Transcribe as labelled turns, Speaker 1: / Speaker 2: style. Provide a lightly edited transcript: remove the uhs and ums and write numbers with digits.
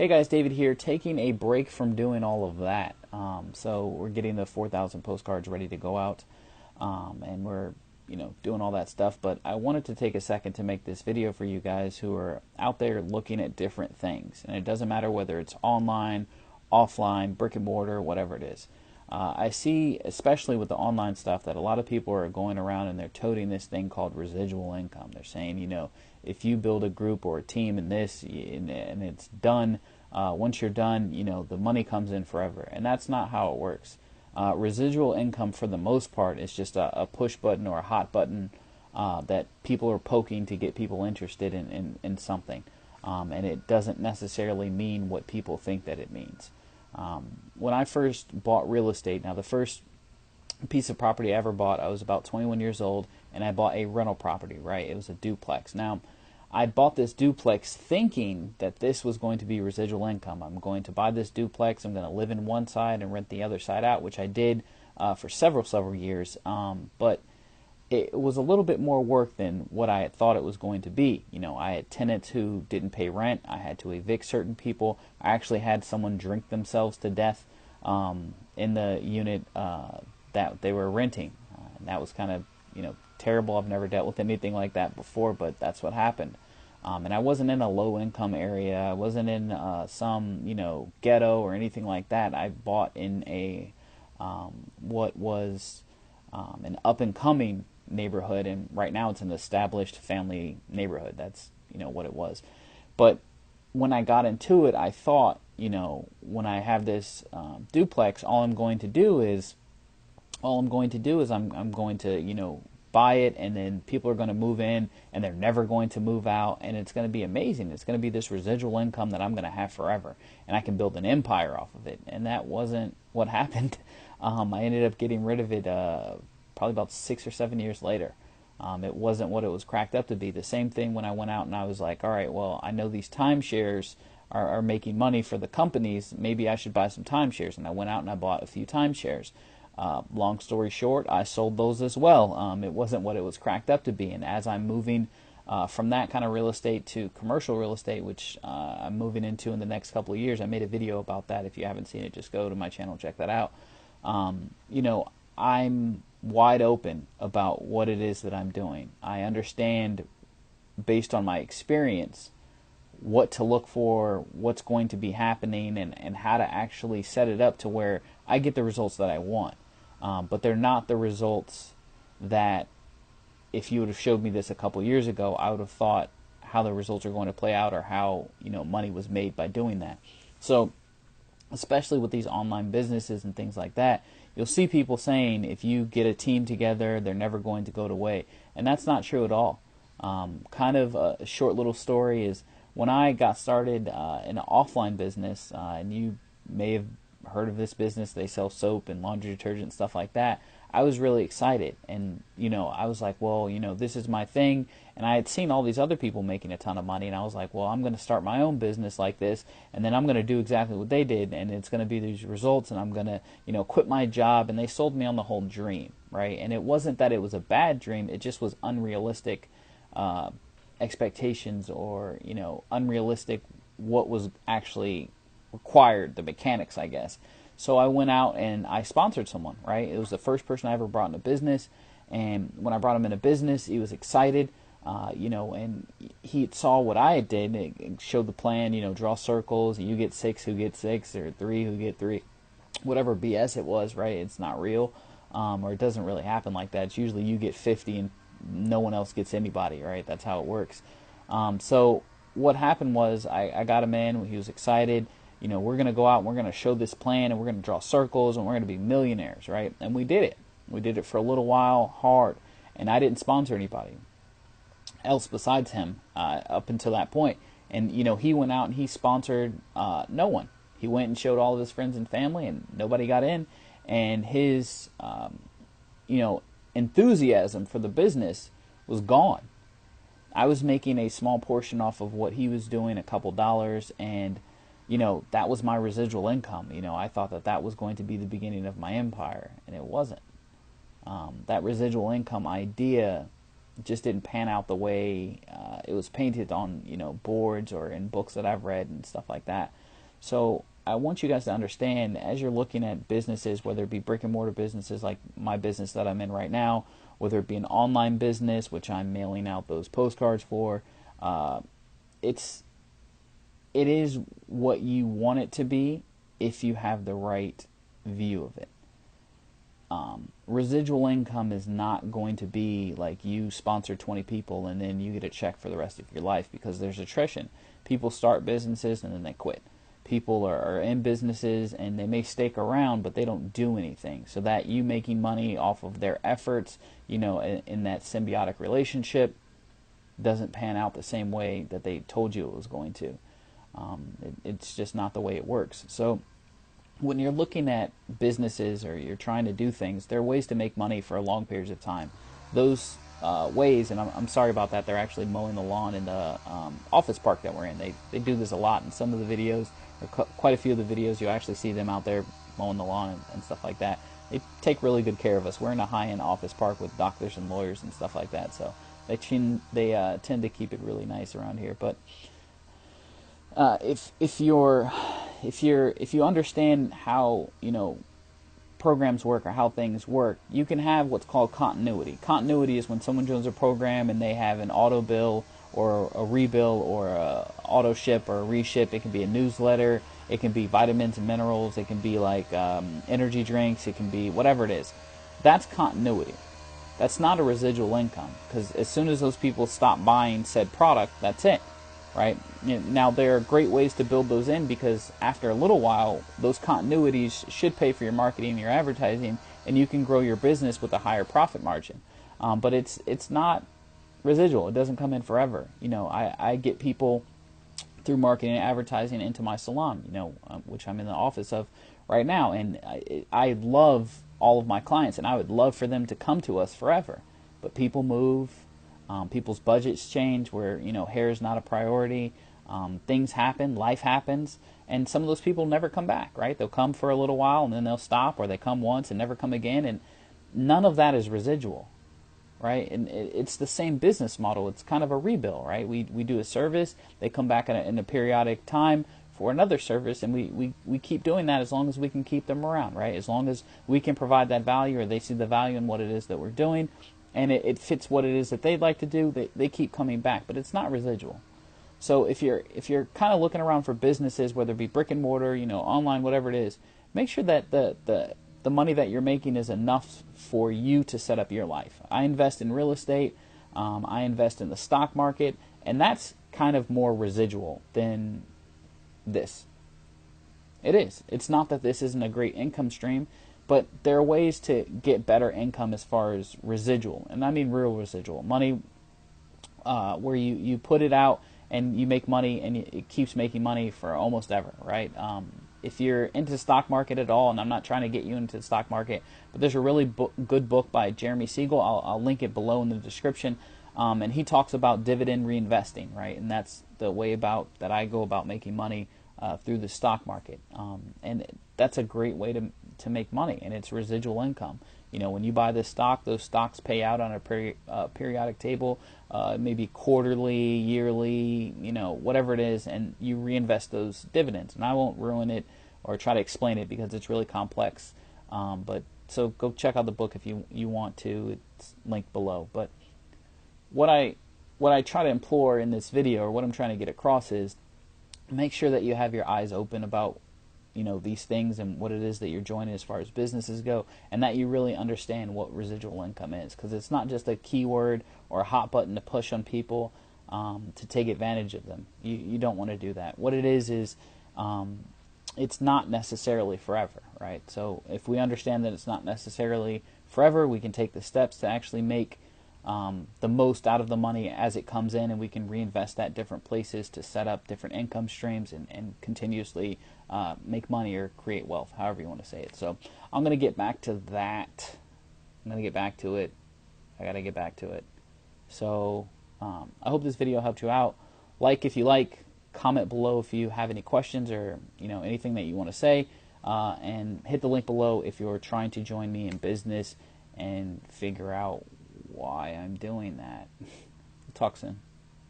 Speaker 1: Hey guys, David here, taking a break from doing all of that. So we're getting the 4,000 postcards ready to go out, and we're doing all that stuff. But I wanted to take a second to make this video for you guys who are out there looking at different things, and it doesn't matter whether it's online, offline, brick and mortar, whatever it is. I see, especially with the online stuff, that a lot of people are going around and they're toting this thing called residual income. They're saying, if you build a group or a team in this and it's done, once you're done, the money comes in forever. And that's not how it works. Residual income, for the most part, is just a push button or a hot button that people are poking to get people interested in something. And it doesn't necessarily mean what people think that it means. When I first bought real estate, now the first piece of property I ever bought, I was about 21 years old, and I bought a rental property, right? It was a duplex. Now, I bought this duplex thinking that this was going to be residual income. I'm going to buy this duplex, I'm going to live in one side and rent the other side out, which I did for several years, but it was a little bit more work than what I had thought it was going to be. I had tenants who didn't pay rent. I had to evict certain people. I actually had someone drink themselves to death in the unit that they were renting. And that was kind of, terrible. I've never dealt with anything like that before, but that's what happened. And I wasn't in a low-income area. I wasn't in some, ghetto or anything like that. I bought in a what was an up-and-coming neighborhood, and right now it's an established family neighborhood. That's what it was. But when I got into it, I thought, when I have this duplex, all I'm going to do is I'm going to buy it, and then people are going to move in and they're never going to move out, and it's going to be amazing. It's going to be this residual income that I'm going to have forever, and I can build an empire off of it. And that wasn't what happened. I ended up getting rid of it probably about 6 or 7 years later. It wasn't what it was cracked up to be. The same thing when I went out and I was like, all right, well, I know these timeshares are making money for the companies. Maybe I should buy some timeshares. And I went out and I bought a few timeshares. Long story short, I sold those as well. It wasn't what it was cracked up to be. And as I'm moving from that kind of real estate to commercial real estate, which I'm moving into in the next couple of years, I made a video about that. If you haven't seen it, just go to my channel and check that out. I'm wide open about what it is that I'm doing. I understand, based on my experience, what to look for, what's going to be happening, and how to actually set it up to where I get the results that I want. But they're not the results that, if you would have showed me this a couple years ago, I would have thought how the results are going to play out, or how money was made by doing that. So, especially with these online businesses and things like that, you'll see people saying if you get a team together, they're never going to go away. And that's not true at all. Kind of a short little story is, when I got started in an offline business, and you may have heard of this business, they sell soap and laundry detergent and stuff like that, I was really excited. And, I was like, well, this is my thing. And I had seen all these other people making a ton of money, and I was like, well, I'm going to start my own business like this, and then I'm going to do exactly what they did, and it's going to be these results, and I'm going to, quit my job. And they sold me on the whole dream, right? And it wasn't that it was a bad dream, it just was unrealistic expectations, or, unrealistic what was actually required, the mechanics, I guess. So I went out and I sponsored someone, right? It was the first person I ever brought into business, and when I brought him into business, he was excited. And he saw what I did. It showed the plan, draw circles, you get 6, who gets 6, or 3, who get 3, whatever BS it was, right? It's not real, or it doesn't really happen like that. It's usually you get 50 and no one else gets anybody, right? That's how it works. So what happened was, I got him in, he was excited. We're going to go out and we're going to show this plan, and we're going to draw circles, and we're going to be millionaires, right? And we did it. We did it for a little while, hard, and I didn't sponsor anybody else besides him up until that point. And he went out and he sponsored no one. He went and showed all of his friends and family, and nobody got in. And his enthusiasm for the business was gone. I was making a small portion off of what he was doing, a couple dollars, and that was my residual income. I thought that was going to be the beginning of my empire, and it wasn't. That residual income idea just didn't pan out the way it was painted on boards or in books that I've read and stuff like that. So I want you guys to understand, as you're looking at businesses, whether it be brick and mortar businesses like my business that I'm in right now, whether it be an online business, which I'm mailing out those postcards for, it is what you want it to be if you have the right view of it. Residual income is not going to be like you sponsor 20 people and then you get a check for the rest of your life, because there's attrition. People start businesses and then they quit. People are in businesses and they may stick around, but they don't do anything. So that you making money off of their efforts, in that symbiotic relationship, doesn't pan out the same way that they told you it was going to. It's just not the way it works. So when you're looking at businesses or you're trying to do things, there are ways to make money for long periods of time. Those ways, and I'm sorry about that, they're actually mowing the lawn in the office park that we're in. They do this a lot in some of the videos, or quite a few of the videos. You actually see them out there mowing the lawn and stuff like that. They take really good care of us. We're in a high-end office park with doctors and lawyers and stuff like that, so they tend to keep it really nice around here. But if you understand how programs work or how things work, you can have what's called continuity. Continuity is when someone joins a program and they have an auto bill or a rebill or a auto ship or a reship. It can be a newsletter. It can be vitamins and minerals. It can be like energy drinks. It can be whatever it is. That's continuity. That's not a residual income, because as soon as those people stop buying said product, that's it. Right? Now, there are great ways to build those in, because after a little while, those continuities should pay for your marketing and your advertising, and you can grow your business with a higher profit margin. But it's not residual. It doesn't come in forever. I get people through marketing and advertising into my salon, which I'm in the office of right now, and I love all of my clients, and I would love for them to come to us forever. But people move. People's budgets change where, hair is not a priority. Things happen, life happens, and some of those people never come back, right? They'll come for a little while and then they'll stop, or they come once and never come again, and none of that is residual, right? And it's the same business model. It's kind of a rebill, right? We do a service, they come back in a periodic time for another service, and we keep doing that as long as we can keep them around, right? As long as we can provide that value, or they see the value in what it is that we're doing, and it fits what it is that they'd like to do, they keep coming back. But it's not residual. So if you're kind of looking around for businesses, whether it be brick and mortar, online, whatever it is, make sure that the money that you're making is enough for you to set up your life. I invest in real estate, I invest in the stock market, and that's kind of more residual than this. It is. It's not that this isn't a great income stream, but there are ways to get better income as far as residual, and I mean real residual money, where you put it out and you make money, and it keeps making money for almost ever, right? If you're into the stock market at all, and I'm not trying to get you into the stock market, but there's a really good book by Jeremy Siegel. I'll link it below in the description, and he talks about dividend reinvesting, right? And that's the way that I go about making money through the stock market, and that's a great way to make money, and it's residual income. When you buy this stock, those stocks pay out on a periodic table, maybe quarterly, yearly, whatever it is, and you reinvest those dividends. And I won't ruin it or try to explain it because it's really complex. But so go check out the book if you want to. It's linked below. But what I try to implore in this video, or what I'm trying to get across, is make sure that you have your eyes open about these things and what it is that you're joining as far as businesses go, and that you really understand what residual income is, because it's not just a keyword or a hot button to push on people to take advantage of them. You don't want to do that. What it is it's not necessarily forever, right? So if we understand that it's not necessarily forever, we can take the steps to actually make the most out of the money as it comes in, and we can reinvest that different places to set up different income streams and continuously make money or create wealth, however you want to say it. So I'm going to get back to that. I'm going to get back to it. I got to get back to it. So I hope this video helped you out. Like if you like, comment below if you have any questions or anything that you want to say, and hit the link below if you're trying to join me in business and figure out why I'm doing that. Talk soon.